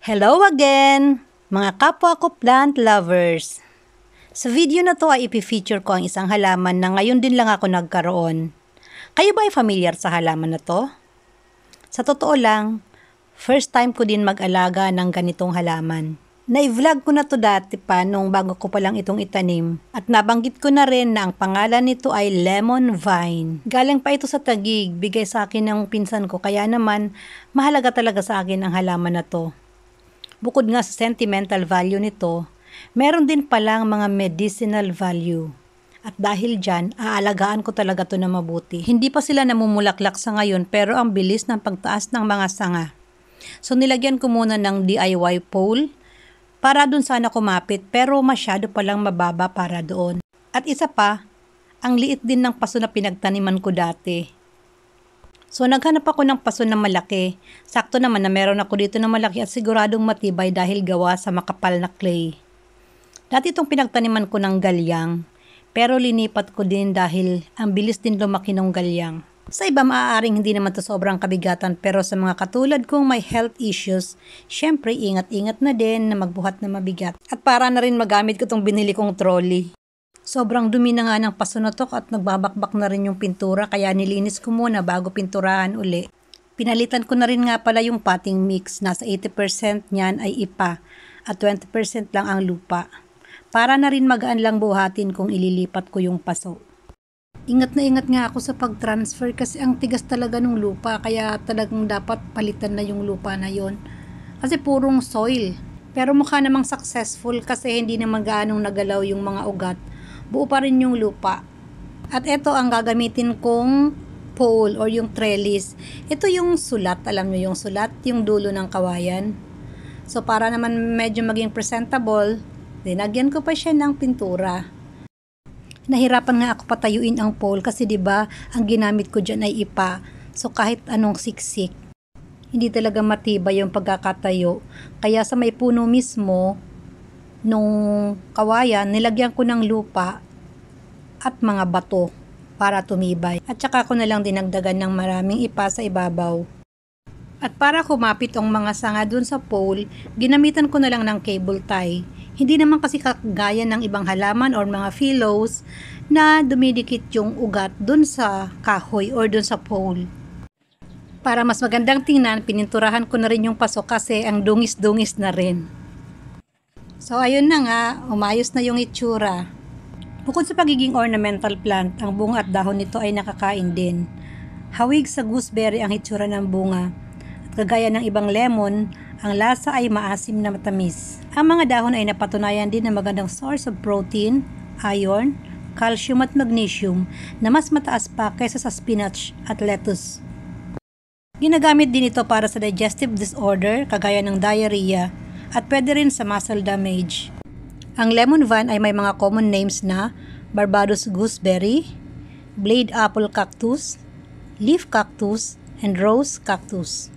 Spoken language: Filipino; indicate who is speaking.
Speaker 1: Hello again, mga kapwa ko plant lovers. Sa video na to ay ipifeature ko ang isang halaman na ngayon din lang ako nagkaroon. Kayo ba ay familiar sa halaman na to? Sa totoo lang, first time ko din mag-alaga ng ganitong halaman. Na-vlog ko na to dati pa nung bago ko pa lang itong itanim. At nabanggit ko na rin na ang pangalan nito ay lemon vine. Galing pa ito sa Taguig, bigay sa akin ng pinsan ko, kaya naman mahalaga talaga sa akin ang halaman na to. Bukod nga sa sentimental value nito, meron din palang mga medicinal value. At dahil dyan, aalagaan ko talaga to na mabuti. Hindi pa sila namumulaklak sa ngayon pero ang bilis ng pagtaas ng mga sanga. So nilagyan ko muna ng DIY pole para dun sana kumapit pero masyado palang mababa para doon. At isa pa, ang liit din ng paso na pinagtaniman ko dati. So naghanap ako ng paso na malaki. Sakto naman na meron ako dito na malaki at siguradong matibay dahil gawa sa makapal na clay. Dati itong pinagtaniman ko ng galyang, pero linipat ko din dahil ang bilis din lumaki ng galyang. Sa iba maaaring hindi naman to sobrang kabigatan pero sa mga katulad kong may health issues, syempre ingat-ingat na din na magbuhat na mabigat. At para na rin magamit ko itong binili kong trolley. Sobrang dumi na nga ng paso na to at nagbabakbak na rin yung pintura kaya nilinis ko muna bago pinturahan uli. Pinalitan ko na rin nga pala yung potting mix, nasa 80% niyan ay ipa at 20% lang ang lupa. Para na rin magaan lang buhatin kung ililipat ko yung paso. Ingat na ingat nga ako sa pag-transfer kasi ang tigas talaga ng lupa kaya talagang dapat palitan na yung lupa na yon. Kasi purong soil. Pero mukha namang successful kasi hindi naman gaanong nagalaw yung mga ugat. Buo pa rin yung lupa. At ito ang gagamitin kong pole or yung trellis. Ito yung sulat, alam nyo yung sulat, yung dulo ng kawayan. So para naman medyo maging presentable, dinagyan ko pa siya ng pintura. Nahirapan nga ako patayuin ang pole kasi 'di ba, ang ginamit ko diyan ay ipa. So kahit anong siksik, hindi talaga matibay yung pagkakatayo. Kaya sa may puno mismo nung kawayan, nilagyan ko ng lupa at mga bato para tumibay. At saka ko na lang dinagdagan ng maraming ipa sa ibabaw. At para kumapit ang mga sanga dun sa pole, ginamitan ko na lang ng cable tie. Hindi naman kasi kagaya ng ibang halaman or mga phyllos na dumidikit yung ugat dun sa kahoy or dun sa pole. Para mas magandang tingnan, pininturahan ko na rin yung paso kasi ang dungis-dungis na rin. So ayun na nga, umayos na yung itsura. Bukod sa pagiging ornamental plant, ang bunga at dahon nito ay nakakain din. Hawig sa gooseberry ang itsura ng bunga. At kagaya ng ibang lemon, ang lasa ay maasim na matamis. Ang mga dahon ay napatunayan din na magandang source of protein, iron, calcium at magnesium na mas mataas pa kaysa sa spinach at lettuce. Ginagamit din ito para sa digestive disorder, kagaya ng diarrhea, at pwede rin sa muscle damage. Ang lemon vine ay may mga common names na Barbados gooseberry, blade apple cactus, leaf cactus, and rose cactus.